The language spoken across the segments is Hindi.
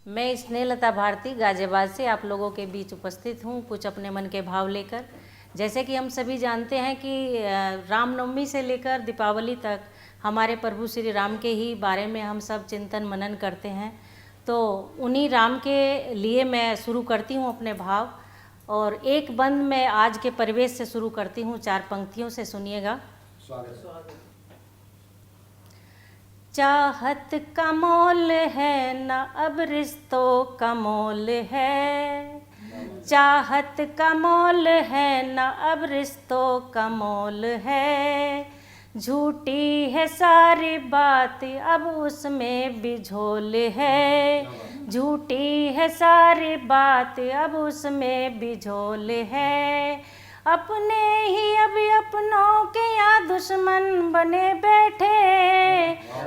मैं स्नेहलता भारती गाजियाबाद से आप लोगों के बीच उपस्थित हूँ कुछ अपने मन के भाव लेकर। जैसे कि हम सभी जानते हैं कि रामनवमी से लेकर दीपावली तक हमारे प्रभु श्री राम के ही बारे में हम सब चिंतन मनन करते हैं। तो उन्हीं राम के लिए मैं शुरू करती हूँ अपने भाव, और एक बंद में आज के परिवेश से शुरू करती हूँ 4 पंक्तियों से, सुनिएगा। चाहत का मोल है न अब रिश्तों का मोल है, चाहत का मोल है न अब रिश्तों का मोल है, झूठी है सारी बात अब उसमें भी झोल है, झूठी है सारी बात अब उसमें भी झोल है, अपने ही अभी अपनों के या दुश्मन बने बैठे,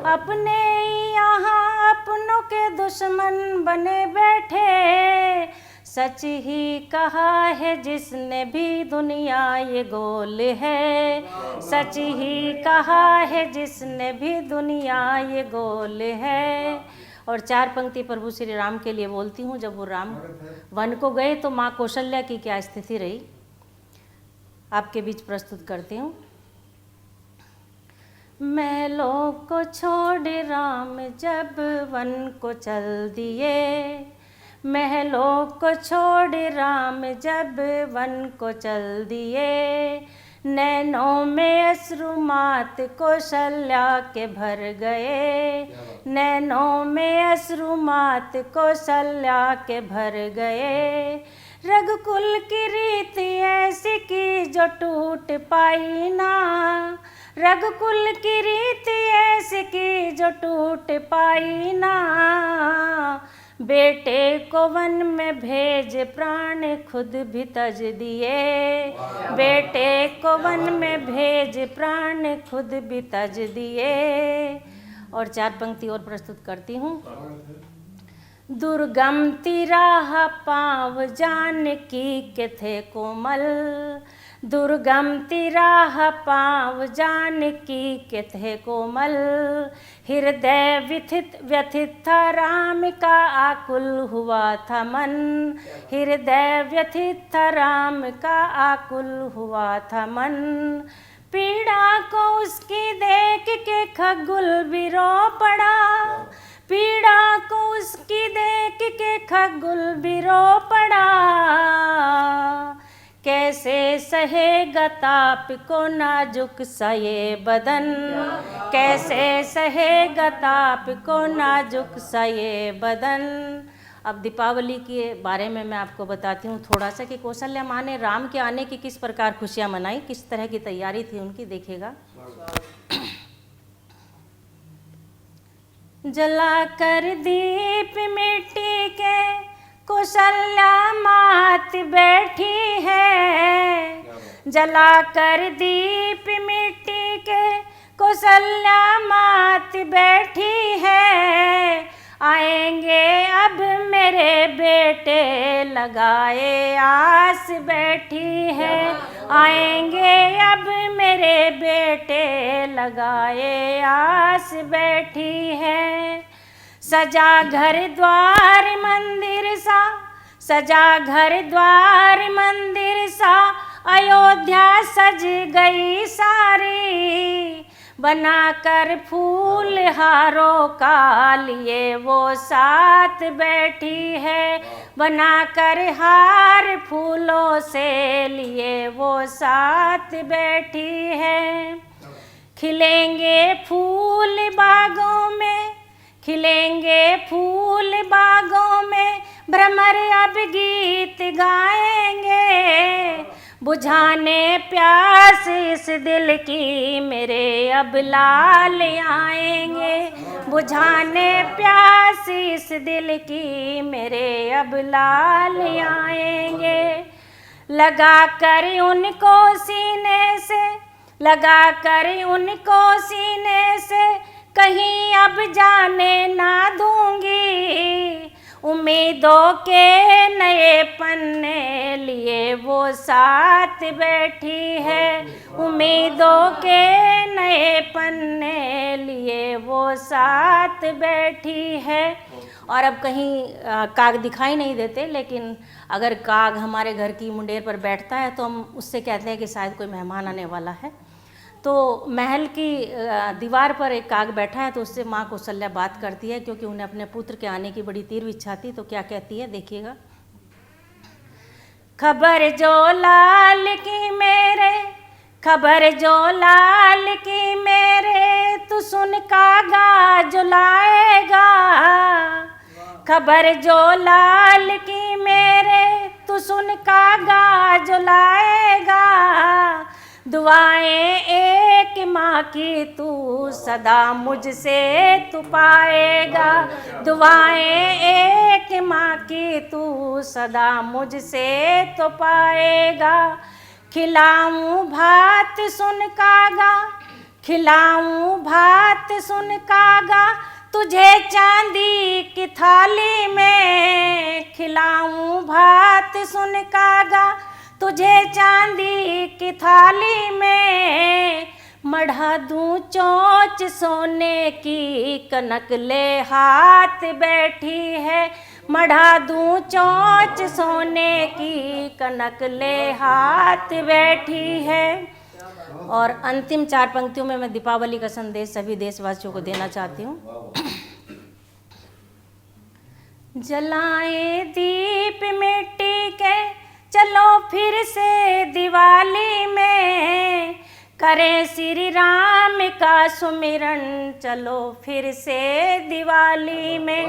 अपने ही यहाँ अपनों के दुश्मन बने बैठे, सच ही कहा है जिसने भी दुनिया ये गोल है, सच ही कहा है जिसने भी दुनिया ये गोल है। और 4 पंक्ति प्रभु श्री राम के लिए बोलती हूँ। जब वो राम वन को गए तो माँ कौशल्या की क्या स्थिति रही, आपके बीच प्रस्तुत करती हूँ। महलों को छोड़ राम जब वन को चल दिए, महलों को छोड़ राम जब वन को चल दिए, नैनों में अश्रुमात कौशल्या के भर गए, नैनों में अश्रुमात कौशल्या के भर गए, रघुकुल की रीत ऐसी की जो टूट पाई ना, रघुकुल की रीत ऐसी की जो टूट पाई ना, बेटे को वन में भेज प्राण खुद भी तज दिए, बेटे को वन में भेज प्राण खुद भी तज दिए। और 4 पंक्ति और प्रस्तुत करती हूँ। दुर्गम तिराह पाँव जानकी के थे कोमल, दुर्गम तिराह पाँव जानकी के थे कोमल, हृदय व्यथित था राम का आकुल हुआ था मन, हृदय व्यथित था राम का आकुल हुआ था मन, पीड़ा को उसकी देख के खगुल भी रो पड़ा, पीड़ा को उसकी देख के खगुल भी रो पड़ा, कैसे सहेगा ताप को नाजुक सा ये बदन, कैसे सहेगा ताप को नाजुक सा ये बदन। अब दीपावली के बारे में मैं आपको बताती हूँ थोड़ा सा कि कौशल्या माँ ने राम के आने की किस प्रकार खुशियाँ मनाई, किस तरह की तैयारी थी उनकी, देखिएगा। जला कर दीप मिट्टी के कौशल्या मात बैठी है, जला कर दीप मिट्टी के कौशल्या मात बैठी है, आएंगे अब मेरे बेटे लगाए आस बैठी है, आएंगे अब मेरे बेटे लगाए आस बैठी है, सजा घर द्वार मंदिर सा, सजा घर द्वार मंदिर सा, अयोध्या सज गई सारी, बनाकर फूल हारों का लिए वो साथ बैठी है, बनाकर हार फूलों से लिए वो साथ बैठी है, खिलेंगे फूल बागों में, खिलेंगे फूल बागों में, भ्रमर अब गीत गाएंगे, बुझाने प्यास इस दिल की मेरे अब लाल आएंगे, बुझाने प्यास इस दिल की मेरे अब लाल आएंगे, लगा कर उनको सीने से, लगा कर उनको सीने से, कहीं अब जाने ना दूंगी, उम्मीदों के नए पन्ने लिए वो साथ बैठी है, उम्मीदों के नए पन्ने लिए वो साथ बैठी है। और अब कहीं काग दिखाई नहीं देते, लेकिन अगर काग हमारे घर की मुंडेर पर बैठता है तो हम उससे कहते हैं कि शायद कोई मेहमान आने वाला है। तो महल की दीवार पर एक काग बैठा है, तो उससे माँ कौशल्या बात करती है, क्योंकि उन्हें अपने पुत्र के आने की बड़ी तीव्र इच्छा थी। तो क्या कहती है, देखिएगा। खबर जो लाल की मेरे, खबर जो लाल की मेरे, तू सुन कागा जो लाएगा। खबर जो लाल की मेरे, तू सुन कागा जो लाएगा। दुआएं एक माँ की तू सदा मुझसे तू पाएगा। दुआएं एक माँ की तू सदा मुझसे तो पाएगा। खिलाऊं भात सुन कागा, खिलाऊं भात सुन कागा, तुझे चांदी की थाली में। खिलाऊं भात सुन कागा, तुझे चांदी की थाली में। मढ़ा दूं चोंच सोने की, कनक ले हाथ बैठी है। मढ़ा दूं चोंच सोने की, कनक ले हाथ बैठी है। और अंतिम 4 पंक्तियों में मैं दीपावली का संदेश सभी देशवासियों को देना चाहती हूँ। जलाएं दीप मिट्टी के, चलो फिर से दिवाली में। करें श्री राम का सुमिरन, चलो फिर से दिवाली में।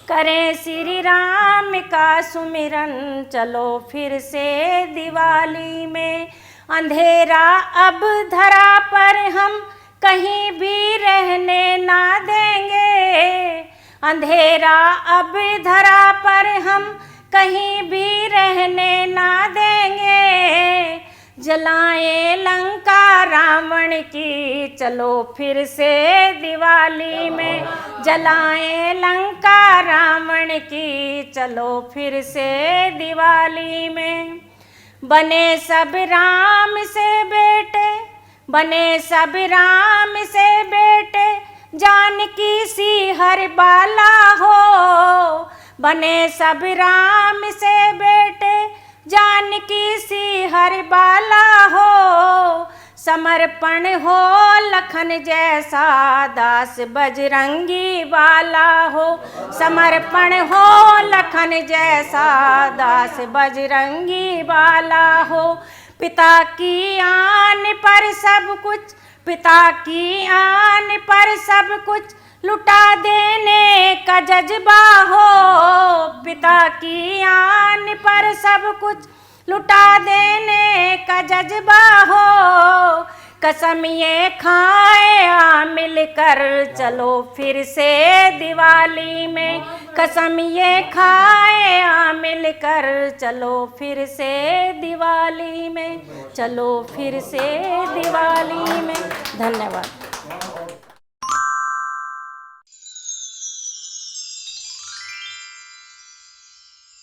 करें श्री राम का सुमिरन, चलो फिर से दिवाली में। अंधेरा अब धरा पर हम कहीं भी रहने ना देंगे। अंधेरा अब धरा पर हम कहीं भी रहने ना देंगे। जलाएं लंका रावण की, चलो फिर से दिवाली में। जलाएं लंका रावण की, चलो फिर से दिवाली में। बने सब राम से बेटे, बने सब राम से बेटे, जानकी सी हर बाला हो। बने सब राम से बेटे, जानकी सी हर बाला हो। समर्पण हो लखन जैसा, दास बजरंगी वाला हो। समर्पण हो लखन जैसा, दास बजरंगी वाला हो। पिता की आन पर सब कुछ, पिता की आन पर सब कुछ लुटा देने का जज्बा हो। पिता की आन पर सब कुछ लुटा देने का जज्बा हो। कसम ये खाए आ मिलकर, चलो फिर से दिवाली में। कसम ये खाए आ मिलकर, चलो फिर से दिवाली में। चलो फिर से दिवाली में। धन्यवाद।